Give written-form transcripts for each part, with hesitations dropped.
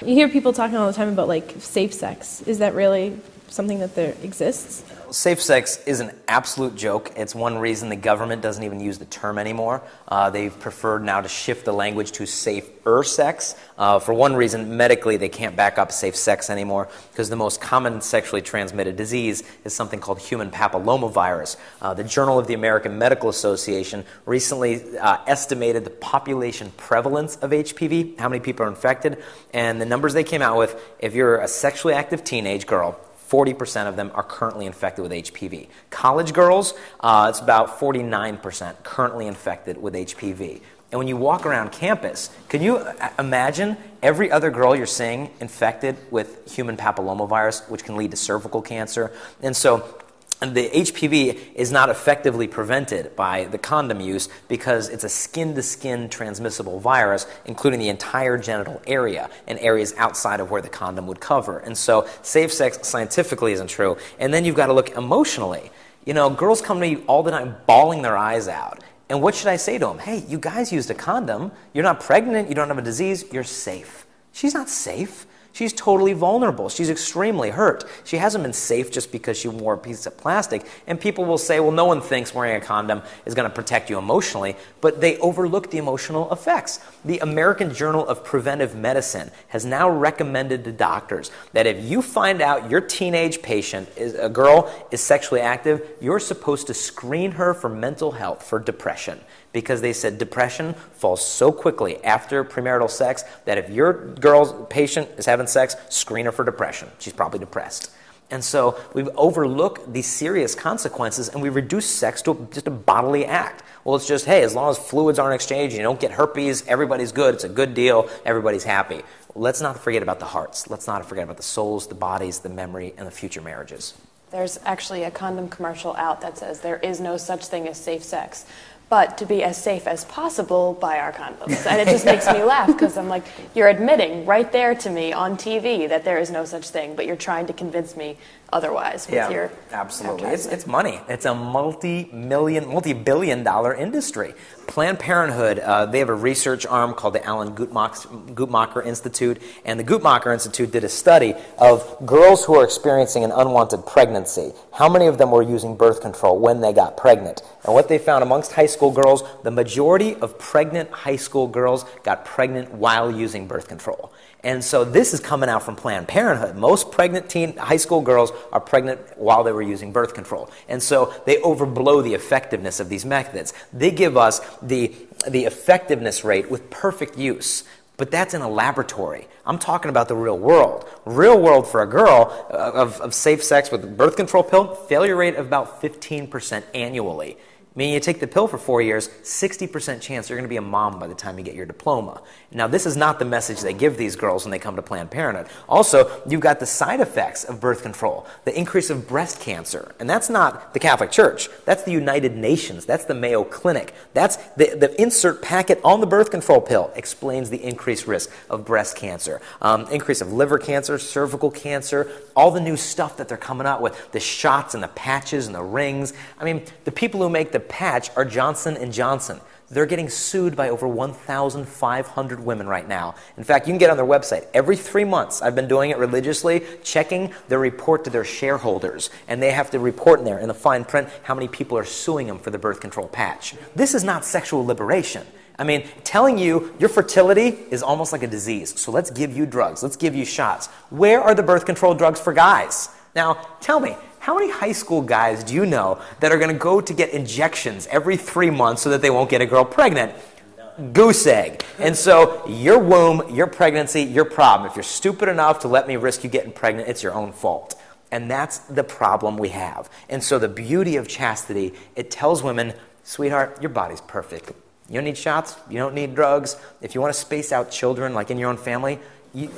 You hear people talking all the time about like safe sex. Is that really something that there exists? Safe sex is an absolute joke. It's one reason the government doesn't even use the term anymore. They've preferred now to shift the language to safer sex. For one reason, medically, they can't back up safe sex anymore because the most common sexually transmitted disease is something called human papillomavirus. The Journal of the American Medical Association recently estimated the population prevalence of HPV, how many people are infected, and the numbers they came out with, if you're a sexually active teenage girl, 40% of them are currently infected with HPV. College girls, it's about 49% currently infected with HPV. And when you walk around campus, can you imagine every other girl you're seeing infected with human papillomavirus, which can lead to cervical cancer? And so the HPV is not effectively prevented by the condom use because it's a skin-to-skin transmissible virus, including the entire genital area and areas outside of where the condom would cover. And so safe sex scientifically isn't true. And then you've got to look emotionally. You know, girls come to me all the time bawling their eyes out. And what should I say to them? Hey, you guys used a condom. You're not pregnant. You don't have a disease. You're safe. She's not safe. She's totally vulnerable. She's extremely hurt. She hasn't been safe just because she wore a piece of plastic. And people will say, well, no one thinks wearing a condom is going to protect you emotionally, but they overlook the emotional effects. The American Journal of Preventive Medicine has now recommended to doctors that if you find out your teenage patient, a girl, is sexually active, you're supposed to screen her for mental health, for depression. Because they said depression falls so quickly after premarital sex that if your girl's patient is having sex, screen her for depression. She's probably depressed. And so we've overlooked these serious consequences and we reduce sex to just a bodily act. Well, it's just, hey, as long as fluids aren't exchanged, you don't get herpes, everybody's good, it's a good deal, everybody's happy. Let's not forget about the hearts. Let's not forget about the souls, the bodies, the memory, and the future marriages. There's actually a condom commercial out that says there is no such thing as safe sex, but to be as safe as possible, buy our condoms. And it just makes me laugh because I'm like, you're admitting right there to me on TV that there is no such thing, but you're trying to convince me otherwise with your absolutely. It's money. It's a multi-billion dollar industry. Planned Parenthood, they have a research arm called the Alan Guttmacher Institute, and the Guttmacher Institute did a study of girls who are experiencing an unwanted pregnancy. How many of them were using birth control when they got pregnant? And what they found amongst high school girls, the majority of pregnant high school girls got pregnant while using birth control. And so this is coming out from Planned Parenthood. Most pregnant high school girls are pregnant while they were using birth control. And so they overblow the effectiveness of these methods. They give us the effectiveness rate with perfect use. But that's in a laboratory. I'm talking about the real world. Real world for a girl of safe sex with a birth control pill, failure rate of about 15% annually. Meaning you take the pill for 4 years, 60% chance you're going to be a mom by the time you get your diploma. Now, this is not the message they give these girls when they come to Planned Parenthood. Also, you've got the side effects of birth control, the increase of breast cancer. And that's not the Catholic Church. That's the United Nations. That's the Mayo Clinic. That's the insert packet on the birth control pill explains the increased risk of breast cancer, increase of liver cancer, cervical cancer, all the new stuff that they're coming out with, the shots and the patches and the rings. I mean, the people who make the patch are Johnson & Johnson. They're getting sued by over 1,500 women right now. In fact, you can get on their website. Every 3 months, I've been doing it religiously, checking their report to their shareholders. And they have to report in there, in the fine print, how many people are suing them for the birth control patch. This is not sexual liberation. I mean, telling you your fertility is almost like a disease. So let's give you drugs. Let's give you shots. Where are the birth control drugs for guys? Now, tell me, how many high school guys do you know that are going to go to get injections every 3 months so that they won't get a girl pregnant? Goose egg. And so your womb, your pregnancy, your problem. If you're stupid enough to let me risk you getting pregnant, it's your own fault. And that's the problem we have. And so the beauty of chastity, it tells women, sweetheart, your body's perfect. You don't need shots. You don't need drugs. If you want to space out children like in your own family,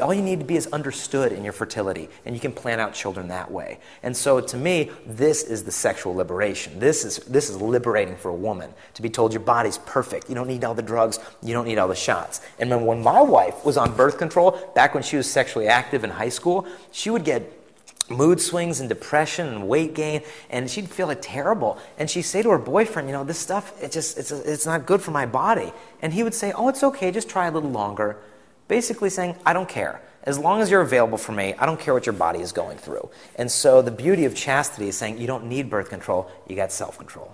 all you need to be is understood in your fertility, and you can plan out children that way. And so, to me, this is the sexual liberation. This is liberating for a woman to be told your body's perfect. You don't need all the drugs. You don't need all the shots. And when my wife was on birth control, back when she was sexually active in high school, she would get mood swings and depression and weight gain, and she'd feel it terrible. And she'd say to her boyfriend, this stuff, it's not good for my body. And he would say, oh, it's okay, just try a little longer. Basically saying, I don't care. As long as you're available for me, I don't care what your body is going through. And so the beauty of chastity is saying you don't need birth control, you got self-control.